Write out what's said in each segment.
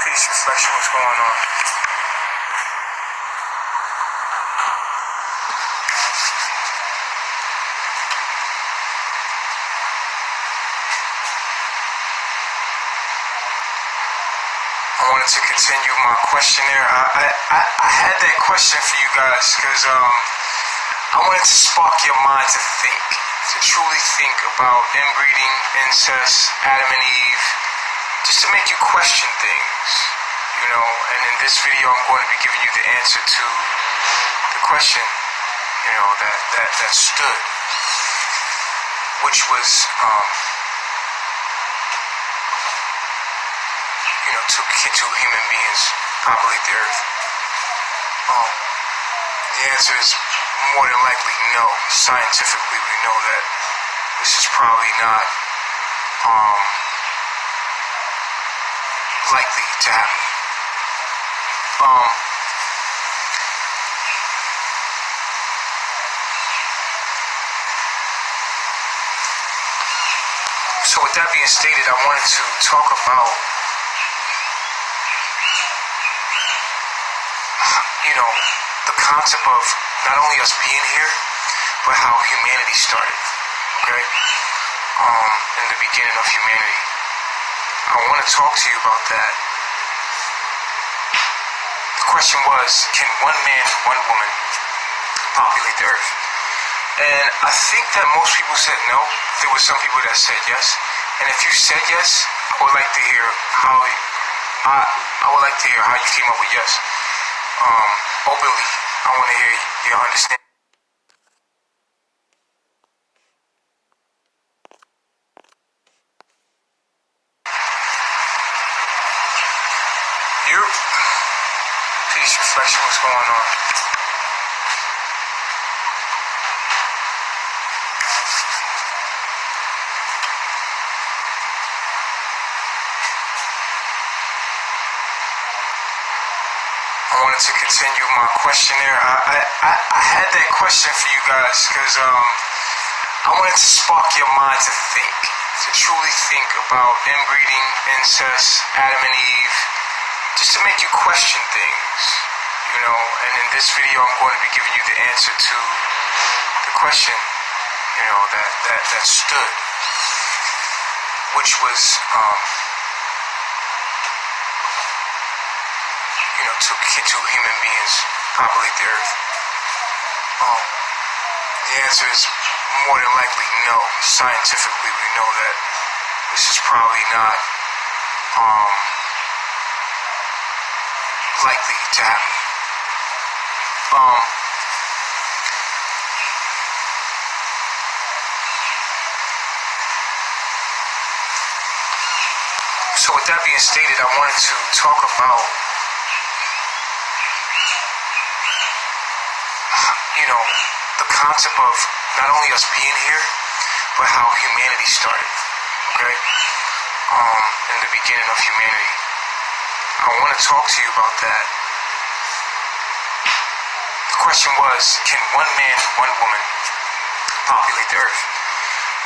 Peace, reflection, what's going on? I wanted to continue my questionnaire. I had that question for you guys because I wanted to spark your mind to think, to truly think about inbreeding, incest, Adam and Eve, just to make you question things, you know. And in this video, I'm going to be giving you the answer to the question, you know, that stood, which was, you know, two human beings populate the earth. The answer is more than likely no. Scientifically, we know that this is probably not likely to happen. So with that being stated, I wanted to talk about, you know, the concept of not only us being here, but how humanity started, okay? In the beginning of humanity. I want to talk to you about that. The question was, can one man and one woman populate the earth? And I think that most people said no. There were some people that said yes. And if you said yes, I would like to hear how you came up with yes. Openly, I want to hear your understanding. Peace, reflection, what's going on? I wanted to continue my questionnaire. I had that question for you guys because I wanted to spark your mind to think, to truly think about inbreeding, incest, Adam and Eve, just to make you question things, you know. And in this video, I'm going to be giving you the answer to the question, you know, that stood, which was, you know, two human beings populate the earth. The answer is more than likely no. Scientifically, we know that this is probably not likely to happen. So with that being stated, I wanted to talk about, you know, the concept of not only us being here, but how humanity started, okay? In the beginning of humanity. I want to talk to you about that. The question was, can one man and one woman populate the earth?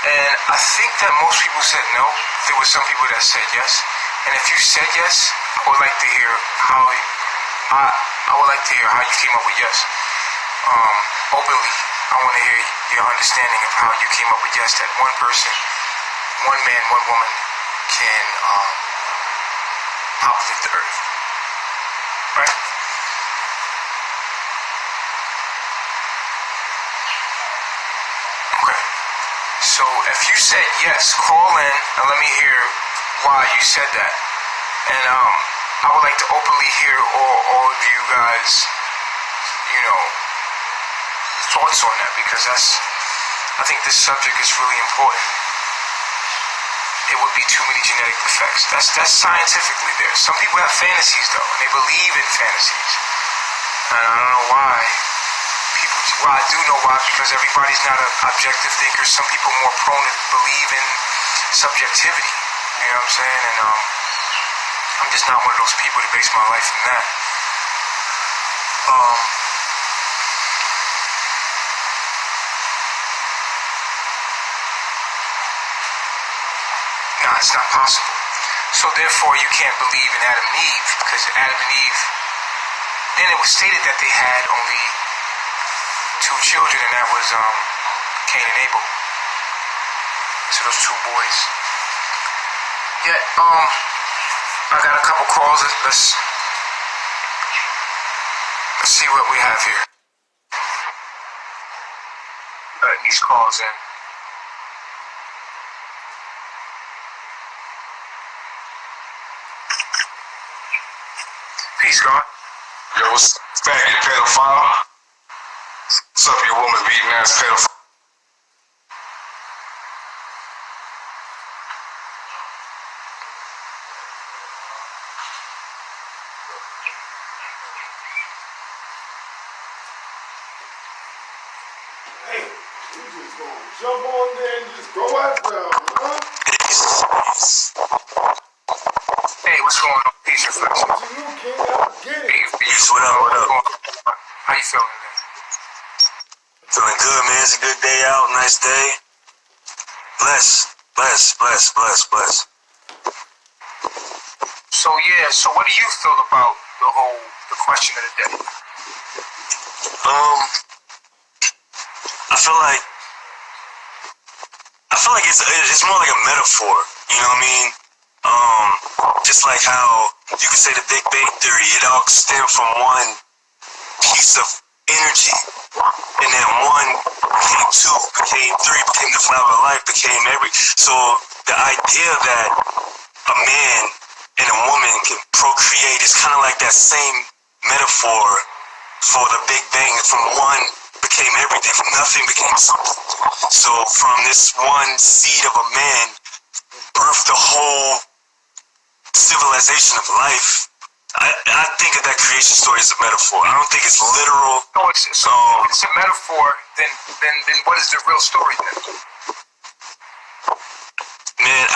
And I think that most people said no. There were some people that said yes. And if you said yes, I would like to hear how you came up with yes. Openly, I want to hear your understanding of how you came up with yes, that one person, one man, one woman can populate the earth. Right? Okay. So if you said yes, call in and let me hear why you said that. And I would like to openly hear all of you guys, you know, thoughts on that, because I think this subject is really important. It would be too many genetic defects. That's scientifically there. Some people have fantasies though, and they believe in fantasies. And I don't know why. Well, I do know why, because everybody's not an objective thinker. Some people are more prone to believe in subjectivity. You know what I'm saying? And I'm just not one of those people to base my life on that. Nah, it's not possible. So therefore, you can't believe in Adam and Eve, because Adam and Eve, then it was stated that they had only two children, and that was Cain and Abel. So those two boys. Yeah, I got a couple calls. Let's see what we have here. Letting these calls in. Peace, God. Yo, what's faggot pedophile? What's up, you woman beating ass pedophile? Hey, you just gonna jump on there and just go after them, huh? Hey, what's going on? Peace, reflection. To you, King, I get it. Hey, peace. What up, what up? How you feeling today? Feeling good, man. It's a good day out, nice day. Bless. So yeah, so what do you feel about the question of the day? I feel like it's more like a metaphor. You know what I mean? Just like how you could say the Big Bang Theory, it all stemmed from one piece of energy, and then one became two, became three, became the flower of life, became so the idea that a man and a woman can procreate is kind of like that same metaphor for the Big Bang. From one became everything, from nothing became something. So from this one seed of a man birthed the whole civilization of life. I think of that creation story as a metaphor. I don't think it's literal. No, it's a metaphor. Then what is the real story then? Man,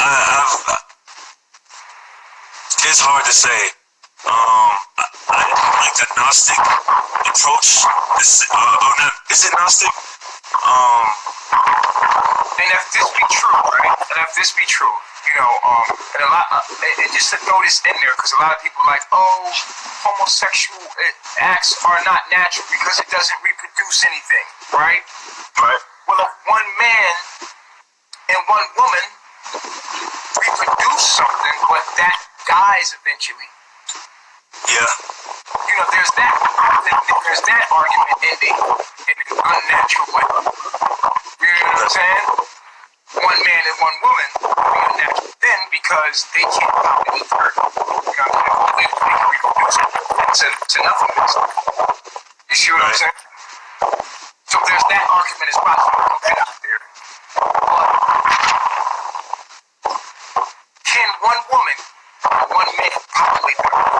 it's hard to say. I like the Gnostic approach. Is it Gnostic? And if this be true, right? And if this be true, you know, and a lot, and just to throw this in there, because a lot of people are like, oh, homosexual acts are not natural because it doesn't reproduce anything, right? Right. Well, if one man and one woman reproduce something, but that dies eventually. Yeah. You know, there's that argument in an unnatural way. You know what I'm saying? One man and one woman be unnatural then because they can't populate the earth. You know what I'm saying? They can reproduce to nothingness. You see what I'm saying? So there's that argument is possible to put out there. But can one woman or one man populate the earth?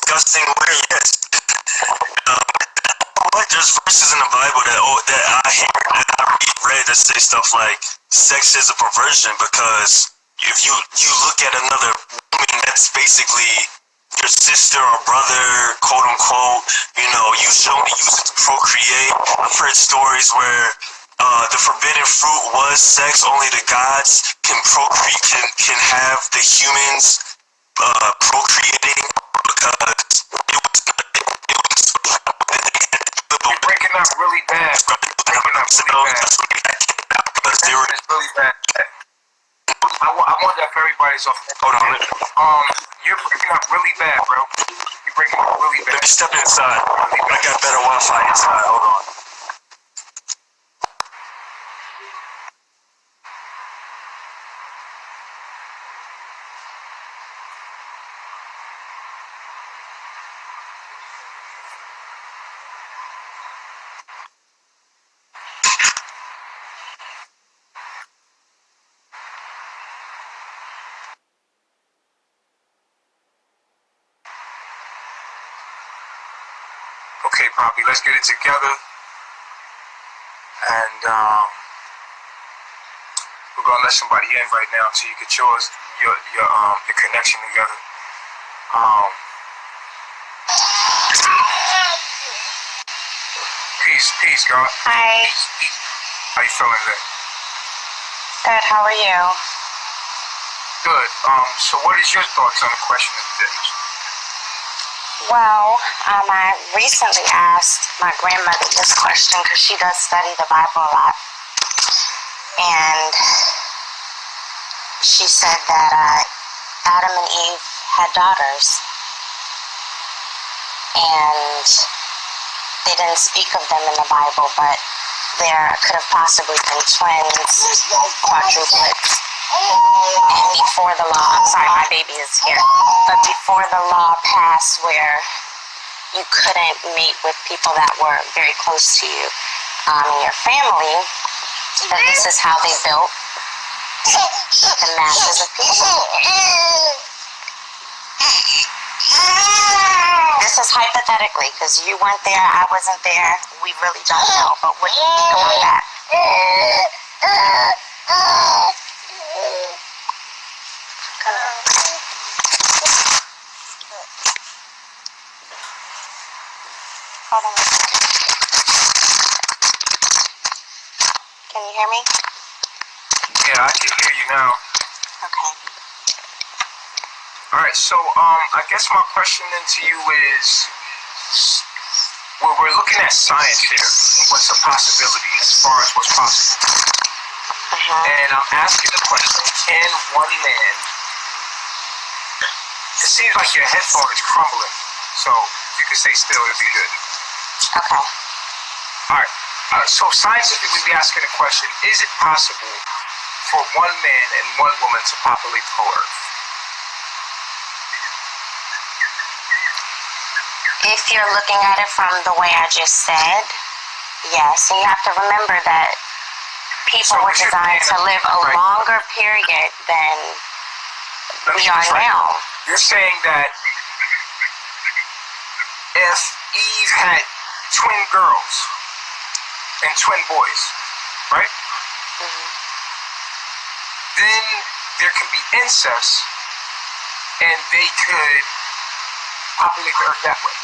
Disgusting way, yes. There's verses in the Bible that I hear and I read that say stuff like sex is a perversion, because if you look at another woman, that's basically your sister or brother, quote unquote. You know, you should only use it to procreate. I've heard stories where the forbidden fruit was sex. Only the gods can procreate, can have the humans procreating, because You're breaking up really bad. Breaking up really bad. It's really bad. I wonder if everybody's off. Hold on. You're breaking up really bad, bro. You're breaking up really bad. Let me step inside. I got better Wi-Fi inside. Hold on. Okay, Poppy, let's get it together. And we're gonna let somebody in right now so you get your connection together. Peace, God. Hi. How you feeling today? Good. How are you? Good. So what is your thoughts on the question of the day? Well, I recently asked my grandmother this question because she does study the Bible a lot. And she said that Adam and Eve had daughters. And they didn't speak of them in the Bible, but there could have possibly been twins, quadruplets. And before the law, I'm sorry, my baby is here, but before the law passed where you couldn't mate with people that were very close to you in your family, then this is how they built the masses of people. This is hypothetically, because you weren't there, I wasn't there, we really don't know, but what do you think about that? Hold on a second. Can you hear me? Yeah, I can hear you now. Okay. All right, so I guess my question then to you is, well, we're looking at science here, and what's a possibility as far as what's possible. And I'm asking the question, can one man, it seems like your headphone is crumbling, so if you could stay still, it'd be good. Okay. All right, so scientifically we asking the question, is it possible for one man and one woman to populate the whole Earth? If you're looking at it from the way I just said, yes. And you have to remember that people were designed to live a longer period than we are now. You're saying that if Eve had twin girls and twin boys, right? Then there can be incest and they could populate the Earth that way.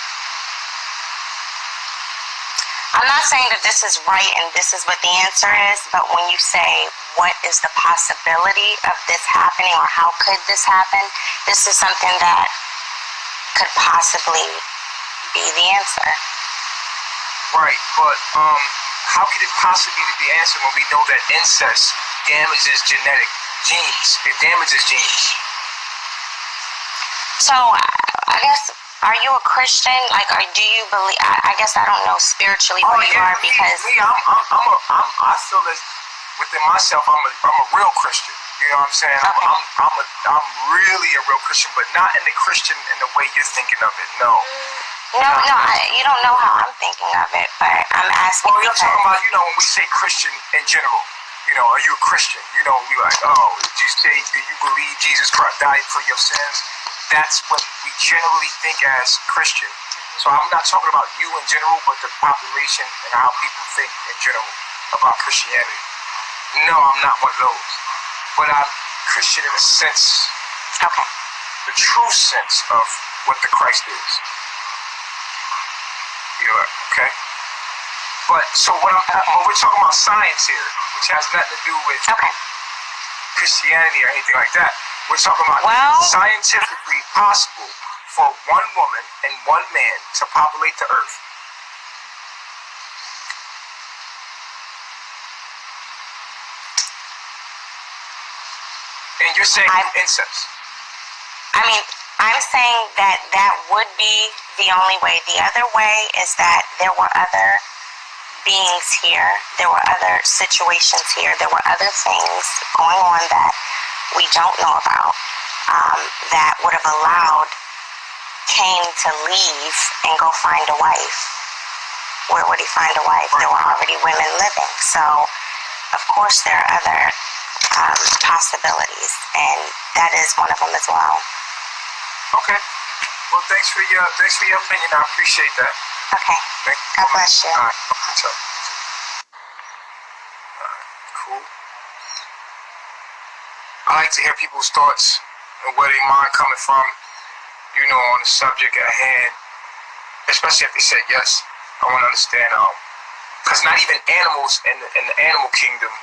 I'm not saying that this is right and this is what the answer is, but when you say what is the possibility of this happening or how could this happen, this is something that could possibly be the answer. Right, but how could it possibly be the answer when we know that incest damages genetic genes? It damages genes. So I guess, are you a Christian? Like, or do you believe? I guess I don't know spiritually where you are because I feel that within myself, I'm a real Christian. You know what I'm saying? Okay. I'm really a real Christian, but not in the Christian in the way you're thinking of it. No. No, you don't know how I'm thinking of it, but I'm asking. Well, you're talking about, when we say Christian in general. Are you a Christian? We like, oh, do you believe Jesus Christ died for your sins? That's what we generally think as Christian. So I'm not talking about you in general, but the population and how people think in general about Christianity. No, I'm not one of those. But I'm Christian in a sense, Okay. the true sense of what the Christ is. Okay? But, so when we're talking about science here, which has nothing to do with Christianity or anything like that, we're talking about scientifically possible for one woman and one man to populate the Earth. And you're saying incest. I mean, I'm saying that that would be the only way. The other way is that there were other beings here. There were other situations here. There were other things going on that we don't know about that would have allowed Cain to leave and go find a wife. Where would he find a wife? There were already women living. So, of course, there are other possibilities, and that is one of them as well. Okay. Well, thanks for your opinion. I appreciate that. Okay. God bless you. All right. Cool. I like to hear people's thoughts and where their mind coming from, on the subject at hand, especially if they said yes. I want to understand because not even animals in the animal kingdom.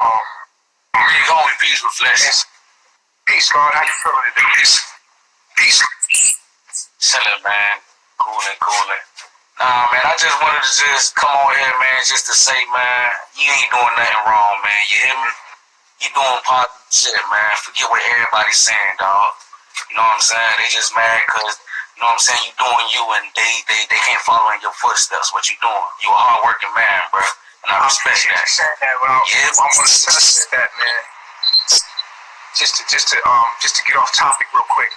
Where you going? Peace, reflection. Peace, Lord. How you feeling today? Peace. Chilling, man. Cooling. Nah, man, I just wanted to just come on here, man, just to say, man, you ain't doing nothing wrong, man. You hear me? You doing positive shit, man. Forget what everybody's saying, dog. You know what I'm saying? They just mad because, you know what I'm saying, you doing you and they can't follow in your footsteps, what you doing. You a hard-working man, bro. And I respect that. Saying that, but I want to touch that, man. Just to get off topic real quick.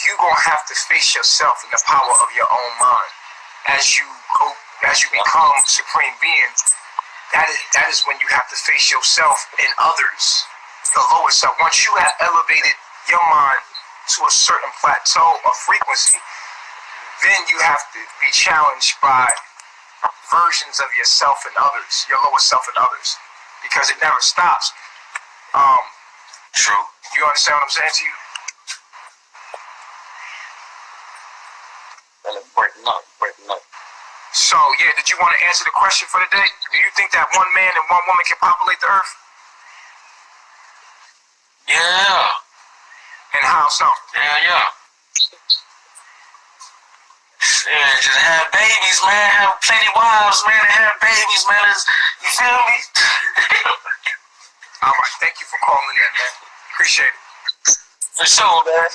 You gonna have to face yourself in the power of your own mind as you become supreme being. That is when you have to face yourself and others, the lower self. Once you have elevated your mind to a certain plateau of frequency, then you have to be challenged by versions of yourself and others, your lower self and others, because it never stops. True. You understand what I'm saying to you? Breaking up. So, yeah, did you want to answer the question for today? Do you think that one man and one woman can populate the earth? Yeah. And how so? Yeah. Yeah, just have babies, man. Have plenty wives, man, and have babies, man. You feel me? All right, thank you for calling in, man. Appreciate it. For sure, man.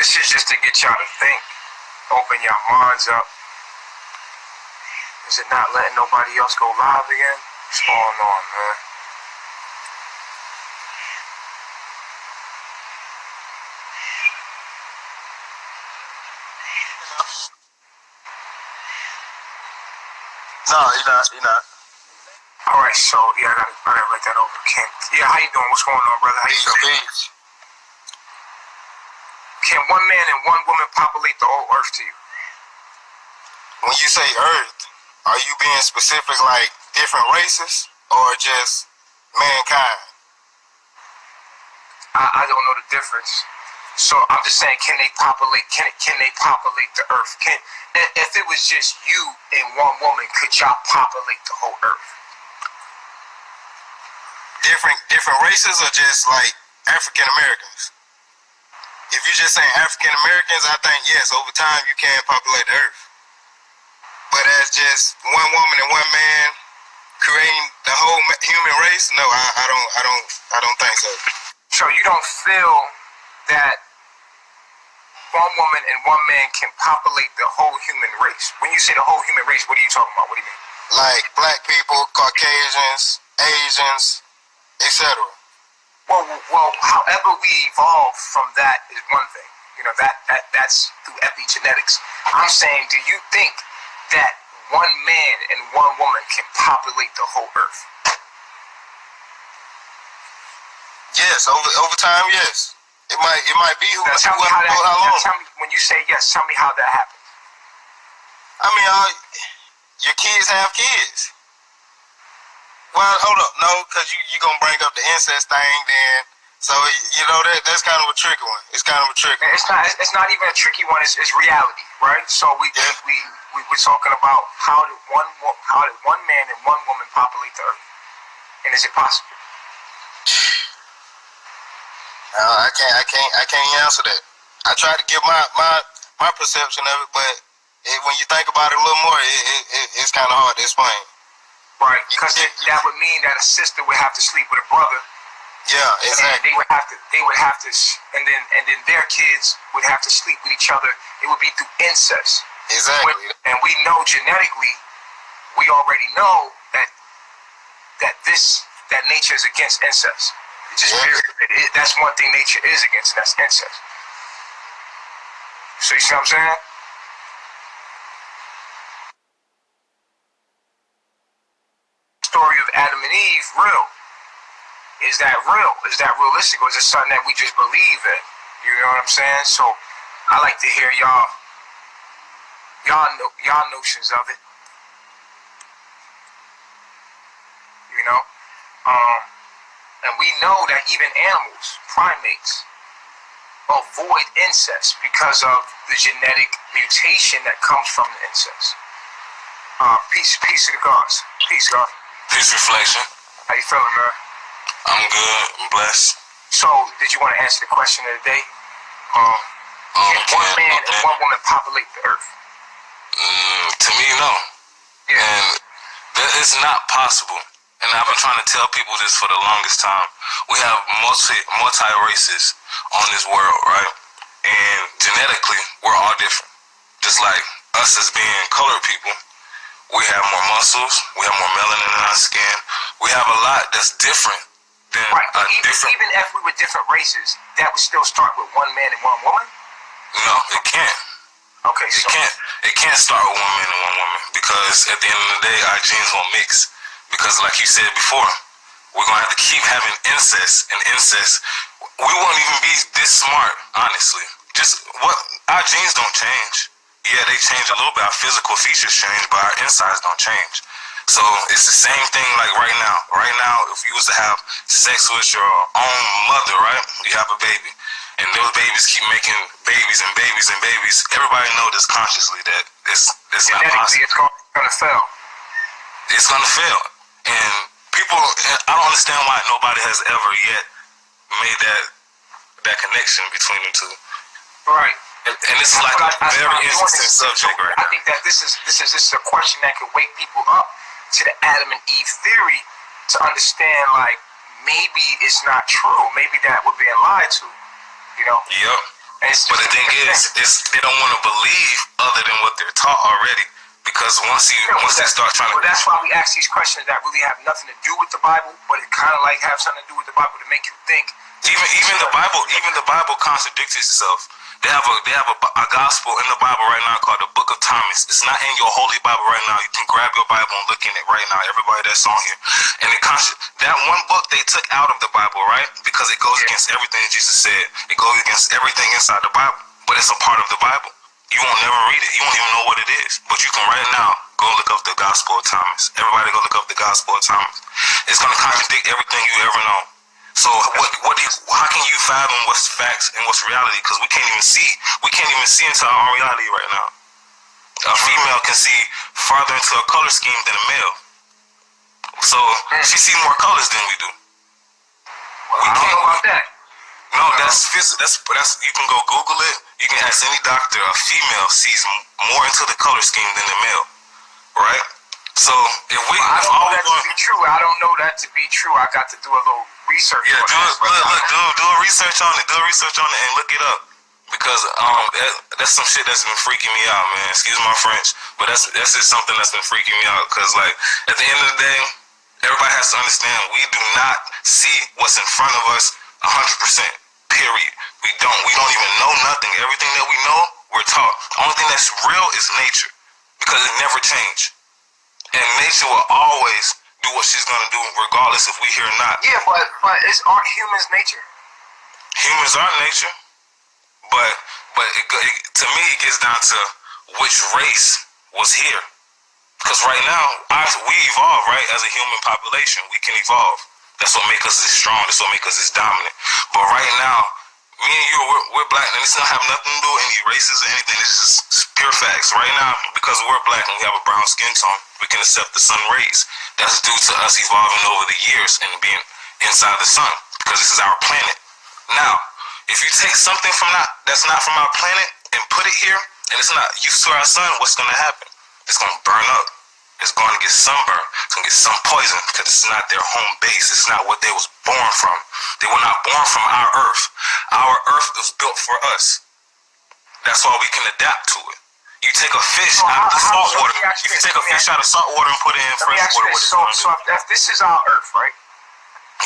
This is just to get y'all to think, open your minds up. Is it not letting nobody else go live again? What's going on, man? No, you're not. All right, so yeah, I gotta write that over. Yeah, how you doing? What's going on, brother? How you doing? Peace. Can one man and one woman populate the whole earth to you? When you say Earth, are you being specific, like different races, or just mankind? I don't know the difference. So I'm just saying, can they populate? Can they populate the earth? If it was just you and one woman, could y'all populate the whole earth? Different races, or just like African Americans? If you're just saying African Americans, I think yes, over time you can populate the earth. But as just one woman and one man creating the whole human race, no, I don't think so. So you don't feel that one woman and one man can populate the whole human race? When you say the whole human race, what are you talking about? What do you mean? Like black people, Caucasians, Asians, etc. Well, however we evolve from that is one thing. You know, that's through epigenetics. I'm saying, do you think that one man and one woman can populate the whole earth? Yes, over time, yes. It might be Now tell me how long. tell me, when you say yes, tell me how that happens. I mean, your kids have kids. Well, hold up, no, because you're going to bring up the incest thing then. So, you know, that's kind of a tricky one. It's kind of a tricky one. It's not even a tricky one. It's reality, right? So we're talking about how did one man and one woman populate the earth, and is it possible? I can't answer that. I tried to give my perception of it, but when you think about it a little more, it's kind of hard to explain. Right, because that would mean that a sister would have to sleep with a brother. Yeah, exactly. And they would have to, and then their kids would have to sleep with each other. It would be through incest. Exactly. And we know genetically, we already know that nature is against incest. It's just that's one thing nature is against, and that's incest. So you see what I'm saying? belief real? Is that real? Is that realistic? Or is it something that we just believe in? You know what I'm saying? So I like to hear y'all notions of it. You know? And we know that even animals, primates, avoid incest because of the genetic mutation that comes from the incest. Peace to the gods. Peace, God. Peace reflection. How you feeling, man? I'm good. I'm blessed. So, did you want to answer the question of the day? Can one man and one woman populate the earth? To me, no. Yeah. And that is not possible. And I've been trying to tell people this for the longest time. We have multi races on this world, right? And genetically, we're all different. Just like us as being colored people, we have more muscles, we have more melanin in our skin. We have a lot that's different than Right, but different. even if we were different races, that would still start with one man and one woman? No, it can't. Okay, so It can't start with one man and one woman, because at the end of the day, our genes won't mix. Because like you said before, we're gonna have to keep having incest, and incest, we won't even be this smart, honestly. Just what our genes don't change. Yeah, they change a little bit. Our physical features change, but our insides don't change. So it's the same thing like right now. Right now, if you was to have sex with your own mother, right? You have a baby, and those babies keep making babies and babies and babies. Everybody knows this consciously that it's not genetically possible. it's gonna fail. It's gonna fail. And people, I don't understand why nobody has ever yet made that connection between the two. Right. And it's like a very interesting subject right I now. think that this is a question that could wake people up to the Adam and Eve theory to understand, like, maybe it's not true. Maybe that we're being lied to. You know? Yep. But the thing is they don't want to believe other than what they're taught already. Because once they start trying to... Well, that's why we ask these questions that really have nothing to do with the Bible, but it kind of like have something to do with the Bible to make you think. Even the Bible contradicts itself. They have a gospel in the Bible right now called the Book of Thomas. It's not in your holy Bible right now. You can grab your Bible and look in it right now. Everybody that's on here, and that one book they took out of the Bible, right? Because it goes against everything Jesus said. It goes against everything inside the Bible, but it's a part of the Bible. You won't never read it. You won't even know what it is. But you can right now go look up the Gospel of Thomas. Everybody go look up the Gospel of Thomas. It's gonna contradict everything you ever know. So how can you fathom what's facts and what's reality? Because we can't even see into our own reality right now. A female can see farther into a color scheme than a male. So she sees more colors than we do. Well, I don't know about that. No, that's you can go Google it. You can ask any doctor. A female sees more into the color scheme than the male, right? So if we, I don't know that to be true. I don't know that to be true. I got to do a little research. Yeah, do a research on it. Do a research on it and look it up, because that's some shit that's been freaking me out, man. Excuse my French, but that's just something that's been freaking me out. Cause like at the end of the day, everybody has to understand we do not see what's in front of us 100%. Period. We don't even know nothing. Everything that we know, we're taught. The only thing that's real is nature, because it never changes. And nature will always do what she's gonna do, regardless if we here or not. Yeah, but aren't humans nature? Humans are nature, but to me it gets down to which race was here. Because right now we evolve, right? As a human population, we can evolve. That's what makes us this strong. That's what makes us this dominant. But right now, me and you, we're black, and this don't have nothing to do with any races or anything. It's just pure facts. Right now, because we're black and we have a brown skin tone, we can accept the sun rays. That's due to us evolving over the years and being inside the sun, because this is our planet. Now, if you take something that's not from our planet and put it here, and it's not used to our sun, what's going to happen? It's going to burn up. It's going to get sunburned. It's going to get sun poison, because it's not their home base. It's not what they was born from. They were not born from our earth. Our earth was built for us. That's why we can adapt to it. You take a fish out of the salt water. If you take a fish out of salt water and put it in fresh water, what is it going to do? So if this is our earth, right?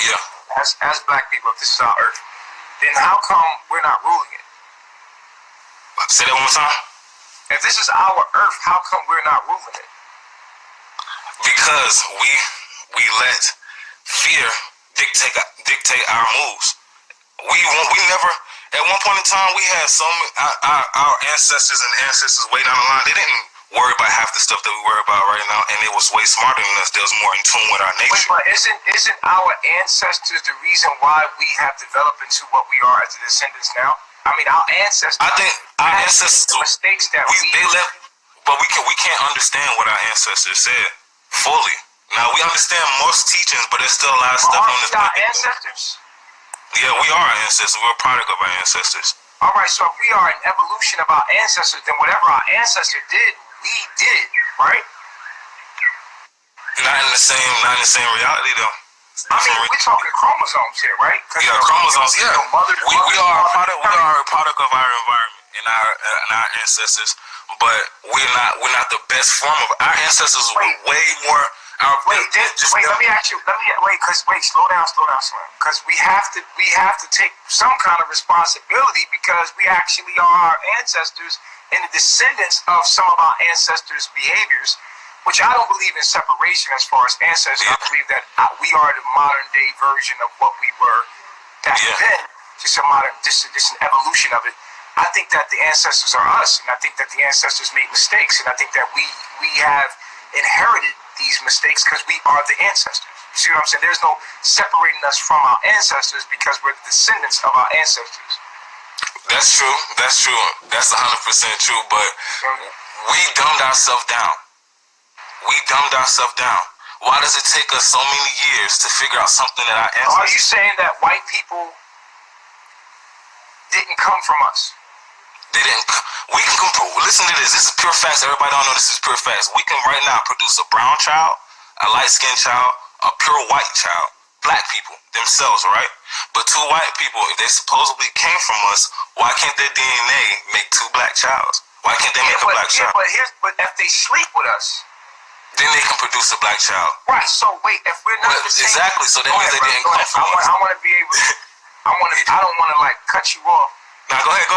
Yeah. As black people, if this is our earth, then how come we're not ruling it? Say that one more time. If this is our earth, how come we're not ruling it? Because we let fear dictate our moves. We never. At one point in time, we had so many our ancestors and ancestors way down the line. They didn't worry about half the stuff that we worry about right now, and they was way smarter than us. They was more in tune with our Wait, nature. but isn't our ancestors the reason why we have developed into what we are as the descendants now? I mean, our ancestors. I think our had ancestors the mistakes that they left, but we can't understand what our ancestors said fully. Now we understand most teachings, but there's still a lot of stuff on this our planet. ancestors. Yeah, we are our ancestors. We're a product of our ancestors. All right, so if we are an evolution of our ancestors, then whatever our ancestor did, we did, right? Not in the same reality though. I mean, we're talking chromosomes here, right? Yeah, chromosomes. Yeah, we are a product. We are a product of our environment and our ancestors. But we're not the best form of our ancestors. Were way more. Let me ask you. Slow down. Because we have to take some kind of responsibility because we actually are our ancestors and the descendants of some of our ancestors' behaviors. Which I don't believe in separation as far as ancestors. I believe that we are the modern day version of what we were back then. Just an evolution of it. I think that the ancestors are us, and I think that the ancestors made mistakes, and I think that we have inherited these mistakes because we are the ancestors. You see what I'm saying? There's no separating us from our ancestors because we're the descendants of our ancestors. That's true. That's 100% true. But we dumbed ourselves down. Why does it take us so many years to figure out something that our ancestors? Are you saying that white people didn't come from us? They didn't. We can listen to this. This is pure facts. Everybody don't know this is pure facts. We can right now produce a brown child, a light-skinned child, a pure white child. Black people themselves, right? But two white people, if they supposedly came from us, why can't their DNA make two black childs? Why can't they make a black child? But if they sleep with us, then they can produce a black child. Right. So wait, if we're not the same, exactly. So that means they didn't come from us. I want to be able. I don't want to like cut you off. Now go ahead.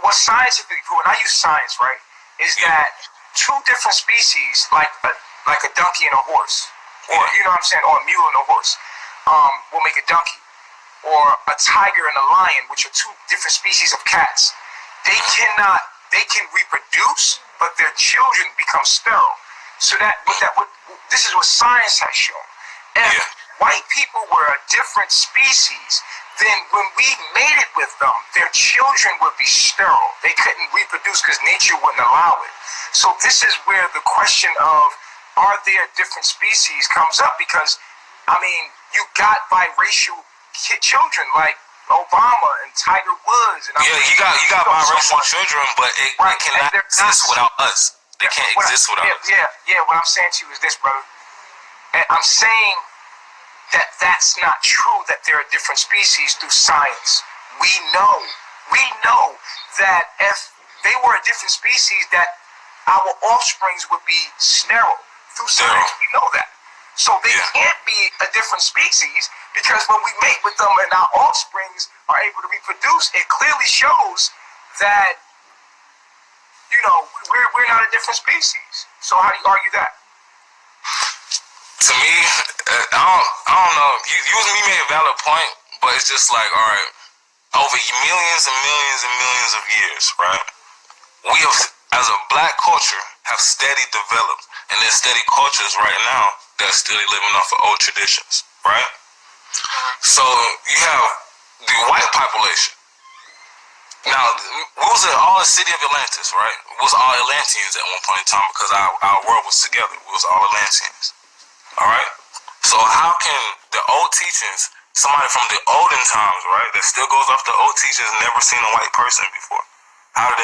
What scientifically proven? I use science, right? Is that two different species, like a donkey and a horse, or you know what I'm saying, or a mule and a horse, will make a donkey, or a tiger and a lion, which are two different species of cats. They can reproduce, but their children become sterile. So this is what science has shown. If white people were a different species, then when we mated with them, their children would be sterile. They couldn't reproduce because nature wouldn't allow it. So this is where the question of are there different species comes up because, I mean, you got biracial children like Obama and Tiger Woods. And you got biracial children, but it cannot exist without us. They can't exist without us. Yeah. What I'm saying to you is this, brother. And I'm saying that that's not true. That there are different species through science. We know that if they were a different species, that our offsprings would be sterile. Through science, we know that. So they can't be a different species because when we mate with them and our offsprings are able to reproduce, it clearly shows that, you know, we're not a different species. So how do you argue that? To me, I don't know. You made a valid point, but it's just like, all right, over millions and millions and millions of years, right? We have, as a black culture, have steady developed, and there's steady cultures right now that are still living off of old traditions, right? So you have the white population. Now, we was all the city of Atlantis, right? We was all Atlanteans at one point in time because our world was together. We was all Atlanteans, all right? So how can the old teachings, somebody from the olden times, right, that still goes off the old teachings, never seen a white person before? How have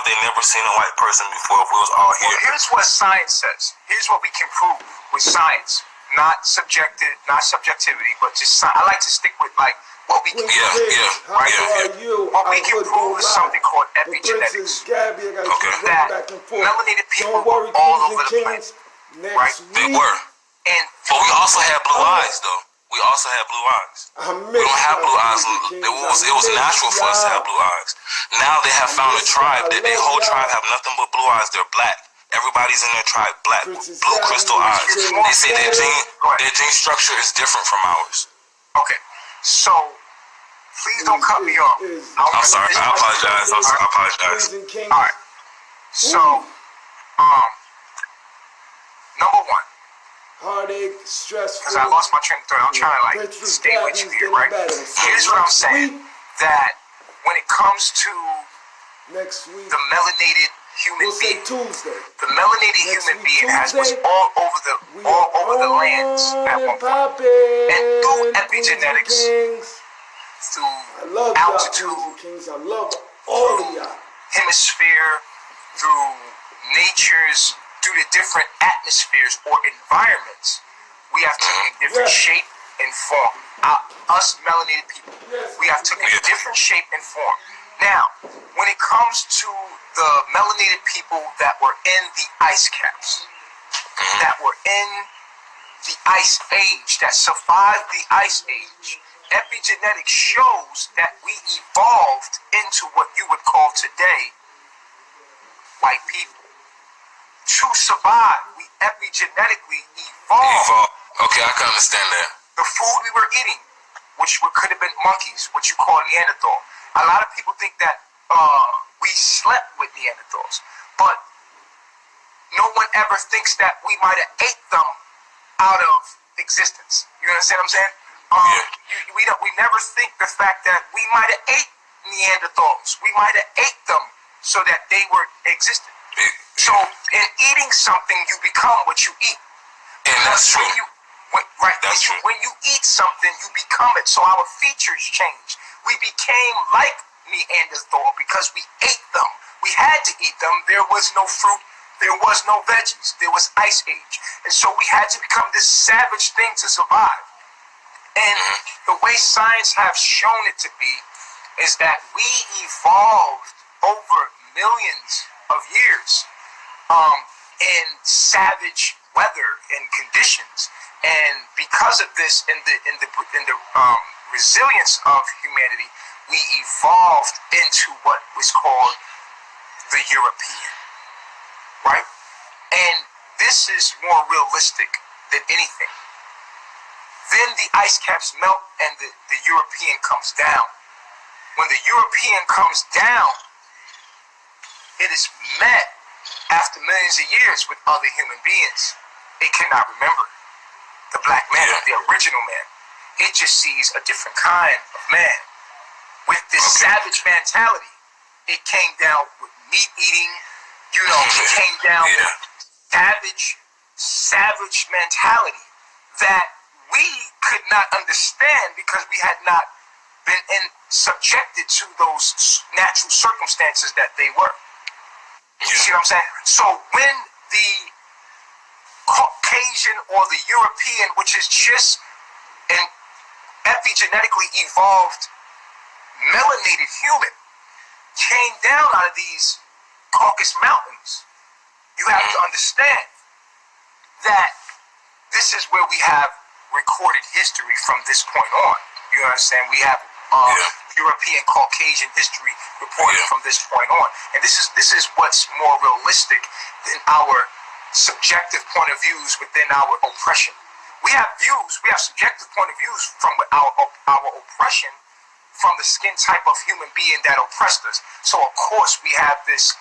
they never seen a white person before if we was all here? Well, here's what science says. Here's what we can prove with science. Not subjectivity, but just I like to stick with like what we can What we can prove is something called epigenetics. That melanated people were all over the planet. Right? They were. But we also had blue eyes though. We also had blue eyes. We don't have blue eyes. It was natural for us to have blue eyes. Now they have found a tribe that their whole tribe have nothing but blue eyes. They're black. Everybody's in their tribe, black, Princess blue Diamond crystal is eyes. Prince They say their Diamond. gene structure is different from ours. Okay, so please don't cut me off. I'm sorry. I apologize. I apologize. Queens and kings. All right. So, number one, Heartache, stressful. because I lost my train of thought. I'm trying to like stay with you here, right? Here's what I'm saying: that when it comes to Next week, the melanated human we'll say being, Tuesday. the melanated Next human week, being was Tuesday, all over the lands at one point, and through epigenetics, through I love y'all, altitude, Queens and Kings. I love all of y'all. hemisphere, through nature's, through the different atmospheres or environments, we have taken different shape and form. Us melanated people, we have taken a different shape and form. Now, when it comes to the melanated people that were in the ice caps, that were in the ice age, that survived the ice age, epigenetics shows that we evolved into what you would call today white people. To survive, we epigenetically evolved. Okay, I can understand that. The food we were eating, which could have been monkeys, what you call Neanderthal. A lot of people think that we slept with Neanderthals, but no one ever thinks that we might have ate them out of existence. You understand what I'm saying? We never think the fact that we might have ate Neanderthals. We might have ate them so that they were existent. So in eating something, you become what you eat. And that's true. When you eat something, you become it. So our features change. We became like Neanderthal because we ate them. We had to eat them. There was no fruit. There was no veggies. There was ice age. And so we had to become this savage thing to survive. And the way science have shown it to be is that we evolved over millions of years in savage weather and conditions. And because of this, in the resilience of humanity, we evolved into what was called the European, right? And this is more realistic than anything. Then the ice caps melt and the European comes down. When the European comes down, it is met after millions of years with other human beings. It cannot remember the black man, the original man. It just sees a different kind of man. With this savage mentality, it came down with meat eating, it came down with savage mentality that we could not understand because we had not been subjected to those natural circumstances that they were. You see what I'm saying? So when the Caucasian or the European, which is just an epigenetically evolved melanated human, came down out of these Caucasus Mountains, you have to understand that this is where we have recorded history from this point on. You understand? We have European Caucasian history reported from this point on, and this is what's more realistic than our subjective point of views within our oppression. We have subjective point of views from our oppression from the skin type of human being that oppressed us. So of course we have this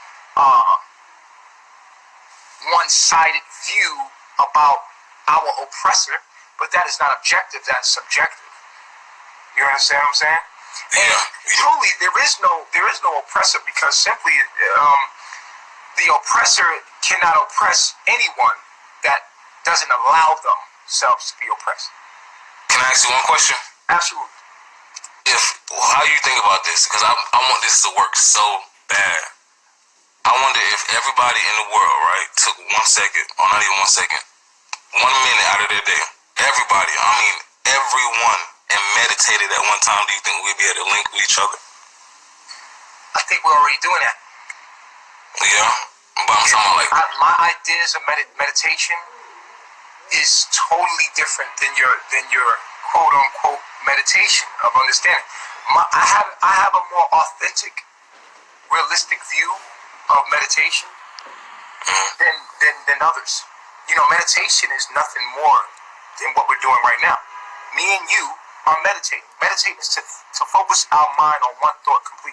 one-sided view about our oppressor, but that is not objective, that's subjective. You understand what I'm saying? And truly there is no oppressor, because simply the oppressor cannot oppress anyone that doesn't allow themselves to be oppressed. Can I ask you one question? Absolutely. How do you think about this? Because I want this to work so bad. I wonder if everybody in the world, right, took 1 second, or not even 1 second, 1 minute out of their day. Everybody, I mean everyone, and meditated at one time. Do you think we'd be able to link with each other? I think we're already doing that. Yeah, but I'm talking about like my ideas of meditation is totally different than your quote unquote meditation of understanding. I have a more authentic, realistic view of meditation, than others. You know, meditation is nothing more than what we're doing right now. Me and you are meditating. Meditating is to focus our mind on one thought completely.